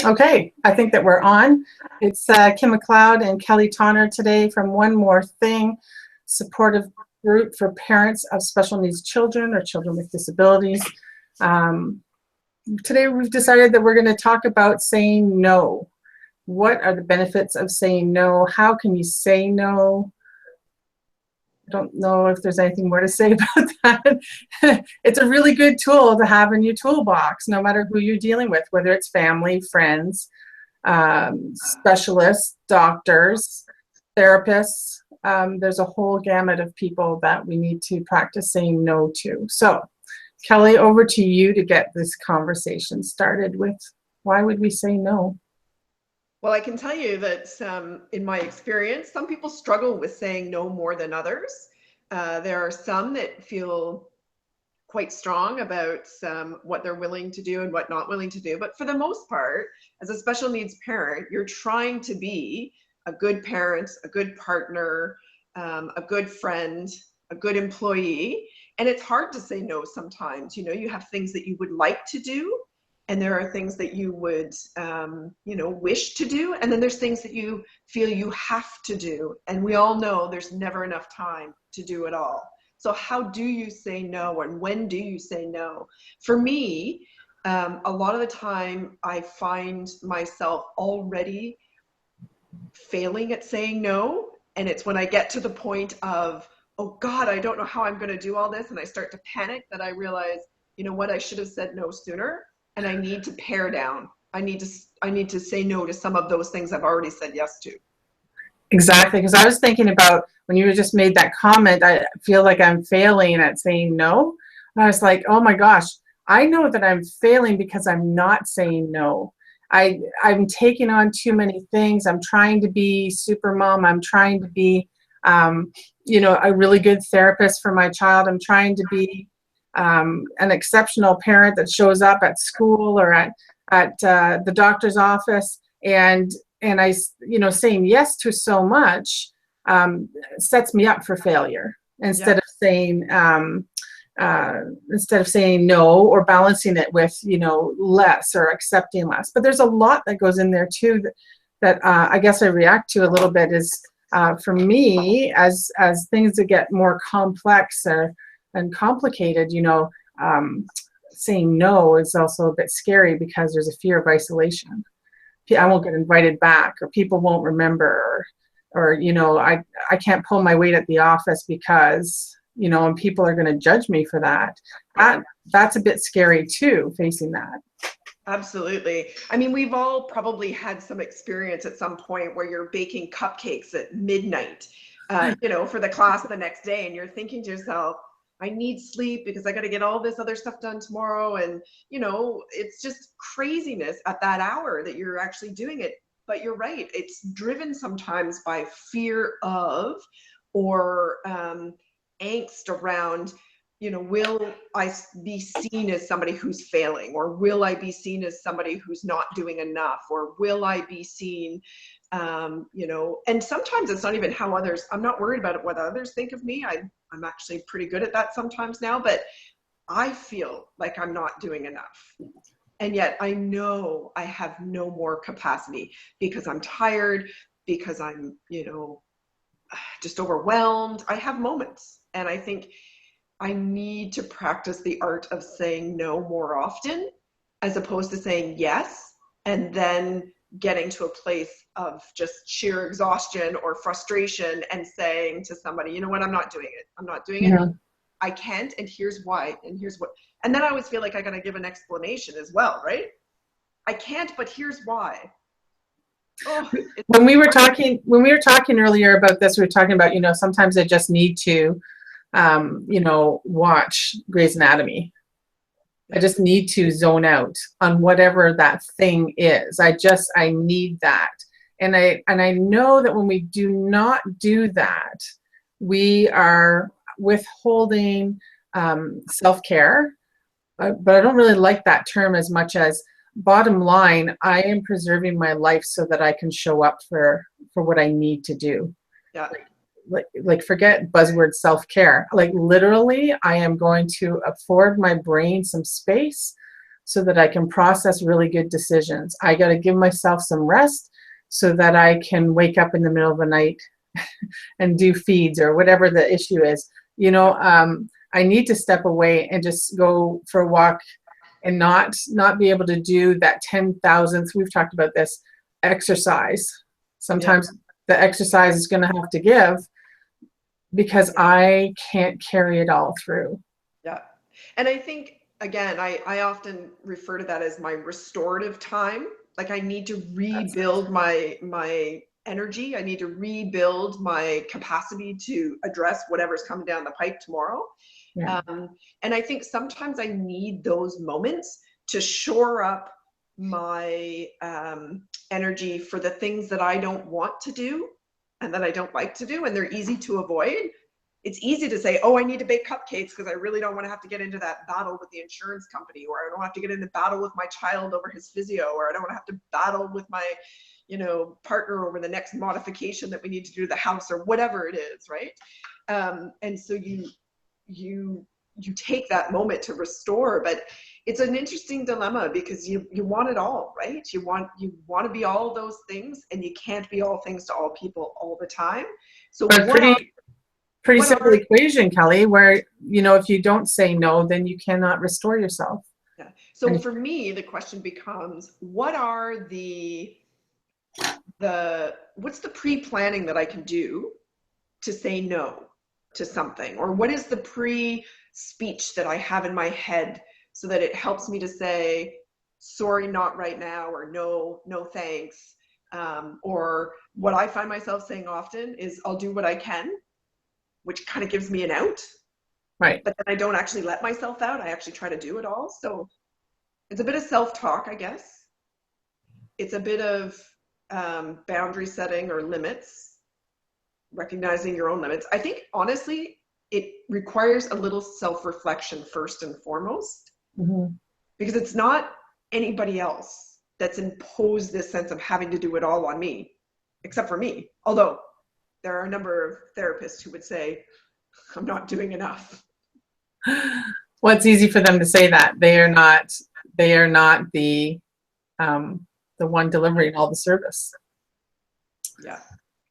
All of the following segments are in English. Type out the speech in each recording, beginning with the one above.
Okay, I think that we're on. It's Kim McLeod and Kelly Tonner today from One More Thing, supportive group for parents of special needs children or children with disabilities. Um, Today we've decided that we're going to talk about saying no. What are the benefits of saying no? How can you say no? I don't know if there's anything more to say about that. It's a really good tool to have in your toolbox, no matter who you're dealing with, whether it's family, friends, specialists, doctors, therapists. There's a whole gamut of people that we need to practice saying no to. So, Kelly, over to you to get this conversation started with why would we say no? Well, I can tell you that in my experience, some people struggle with saying no more than others. There are some that feel quite strong about what they're willing to do and what not willing to do. But for the most part, as a special needs parent, you're trying to be a good parent, a good partner, a good friend, a good employee. And it's hard to say no sometimes. You know, you have things that you would like to do, and there are things that you would, wish to do. And then there's things that you feel you have to do. And we all know there's never enough time to do it all. So how do you say no, and when do you say no? For me, a lot of the time I find myself already failing at saying no. And it's when I get to the point of, oh God, I don't know how I'm going to do all this, and I start to panic, that I realize, you know what, I should have said no sooner, and I need to pare down. I need to say no to some of those things I've already said yes to. Exactly, because I was thinking about when you just made that comment, I feel like I'm failing at saying no. And I was like, oh my gosh, I know that I'm failing because I'm not saying no. I'm taking on too many things. I'm trying to be super mom. I'm trying to be, a really good therapist for my child. I'm trying to be an exceptional parent that shows up at school or at the doctor's office. And I, saying yes to so much sets me up for failure instead Yeah. of saying no, or balancing it with less or accepting less. But there's a lot that goes in there too that I guess I react to a little bit. Is for me, as things that get more complex and complicated, saying no is also a bit scary because there's a fear of isolation. I won't get invited back, or people won't remember, or I can't pull my weight at the office because and people are going to judge me for that. That's a bit scary too, facing that. Absolutely. I mean, we've all probably had some experience at some point where you're baking cupcakes at midnight, for the class the next day, and you're thinking to yourself, I need sleep because I got to get all this other stuff done tomorrow. And, it's just craziness at that hour that you're actually doing it. But you're right. It's driven sometimes by fear of, or angst around, will I be seen as somebody who's failing, or will I be seen as somebody who's not doing enough, or will I be seen, and sometimes it's not even how others, I'm not worried about what others think of me. I'm actually pretty good at that sometimes now, but I feel like I'm not doing enough. And yet I know I have no more capacity because I'm tired, because I'm, just overwhelmed. I have moments. And I think I need to practice the art of saying no more often, as opposed to saying yes and then getting to a place of just sheer exhaustion or frustration and saying to somebody, you know what, I'm not doing it. I'm not doing it. Yeah. I can't, and here's why, and here's what. And then I always feel like I got to give an explanation as well, right? I can't, but here's why. Oh, when we were talking earlier about this, we were talking about, sometimes I just need to watch Grey's Anatomy. I just need to zone out on whatever that thing is. I need that. And I know that when we do not do that, we are withholding self-care. But I don't really like that term as much as, bottom line, I am preserving my life so that I can show up for what I need to do. Yeah. Like forget buzzword self-care. Like literally, I am going to afford my brain some space so that I can process really good decisions. I got to give myself some rest so that I can wake up in the middle of the night and do feeds or whatever the issue is. I need to step away and just go for a walk and not be able to do that 10,000th, we've talked about this, exercise. Sometimes the exercise is going to have to give because I can't carry it all through. Yeah. And I think, again, I often refer to that as my restorative time. Like I need to rebuild my energy. I need to rebuild my capacity to address whatever's coming down the pipe tomorrow. Yeah. And I think sometimes I need those moments to shore up my energy for the things that I don't want to do and that I don't like to do, and they're easy to avoid. It's easy to say, oh, I need to bake cupcakes because I really don't want to have to get into that battle with the insurance company, or I don't have to get into battle with my child over his physio, or I don't want to have to battle with my partner over the next modification that we need to do to the house, or whatever it is, right? And so you take that moment to restore, but it's an interesting dilemma because you want it all, right? You want to be all those things, and you can't be all things to all people all the time. So pretty simple equation, Kelly, where if you don't say no, then you cannot restore yourself. Yeah. So for me, the question becomes, what are what's the pre-planning that I can do to say no to something? Or what is the pre-speech that I have in my head so that it helps me to say, sorry, not right now, or no thanks. Or what I find myself saying often is, I'll do what I can, which kind of gives me an out. Right. But then I don't actually let myself out. I actually try to do it all. So it's a bit of self-talk, I guess. It's a bit of boundary setting or limits, recognizing your own limits. I think, honestly, it requires a little self-reflection first and foremost, because it's not anybody else that's imposed this sense of having to do it all on me, except for me. Although there are a number of therapists who would say, I'm not doing enough. Well, it's easy for them to say that. They are not the one delivering all the service. Yeah.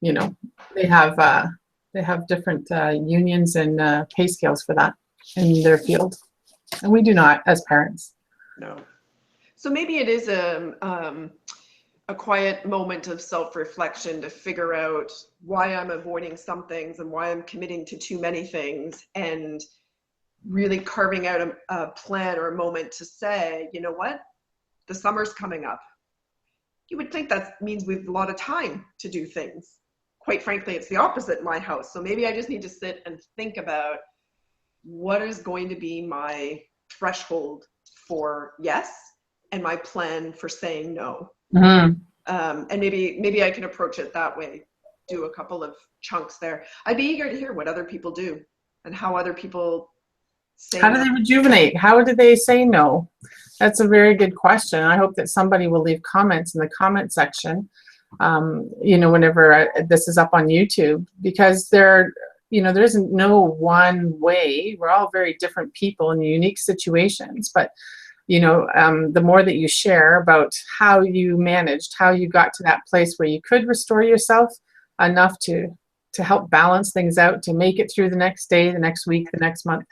They have different unions and pay scales for that in their field, and we do not as parents. No. So maybe it is a quiet moment of self-reflection to figure out why I'm avoiding some things and why I'm committing to too many things, and really carving out a plan or a moment to say, you know what, the summer's coming up. You would think that means we have a lot of time to do things. Quite frankly, it's the opposite in my house. So maybe I just need to sit and think about what is going to be my threshold for yes and my plan for saying no. And maybe I can approach it that way, do a couple of chunks there. I'd be eager to hear what other people do and how other people say How do they rejuvenate? How do they say no? That's a very good question. I hope that somebody will leave comments in the comment section, whenever this is up on YouTube, because there isn't no one way. We're all very different people in unique situations, but the more that you share about how you managed, how you got to that place where you could restore yourself enough to help balance things out, to make it through the next day, the next week, the next month,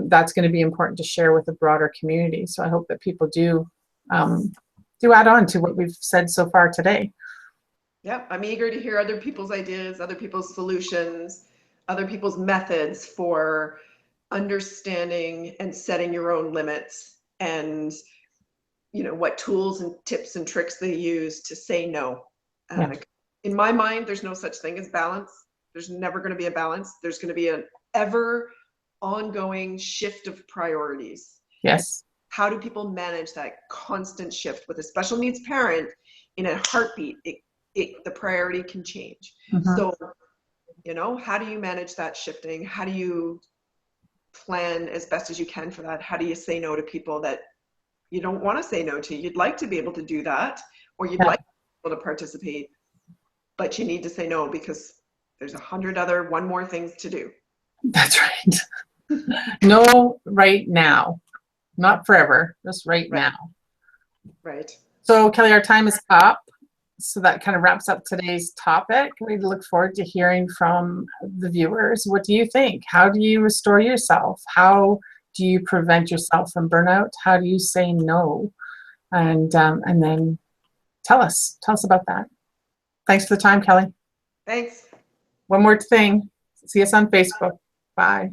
that's going to be important to share with the broader community. So I hope that people do add on to what we've said so far today. Yeah, I'm eager to hear other people's ideas, other people's solutions, other people's methods for understanding and setting your own limits, and what tools and tips and tricks they use to say no. In my mind, there's no such thing as balance. There's never going to be a balance. There's going to be an ever ongoing shift of priorities. Yes. How do people manage that constant shift? With a special needs parent, in a heartbeat, the priority can change. So, how do you manage that shifting? How do you plan as best as you can for that? How do you say no to people that you don't want to say no to? You'd like to be able to do that, or you'd like to be able to participate, but you need to say no because there's 100 other one more things to do. That's right. No, right now. not forever, just right Right. now. Right. So Kelly, our time is up. So that kind of wraps up today's topic. We look forward to hearing from the viewers. What do you think? How do you restore yourself? How do you prevent yourself from burnout? How do you say no? And then tell us about that. Thanks for the time, Kelly. Thanks. One more thing. See us on Facebook. Bye.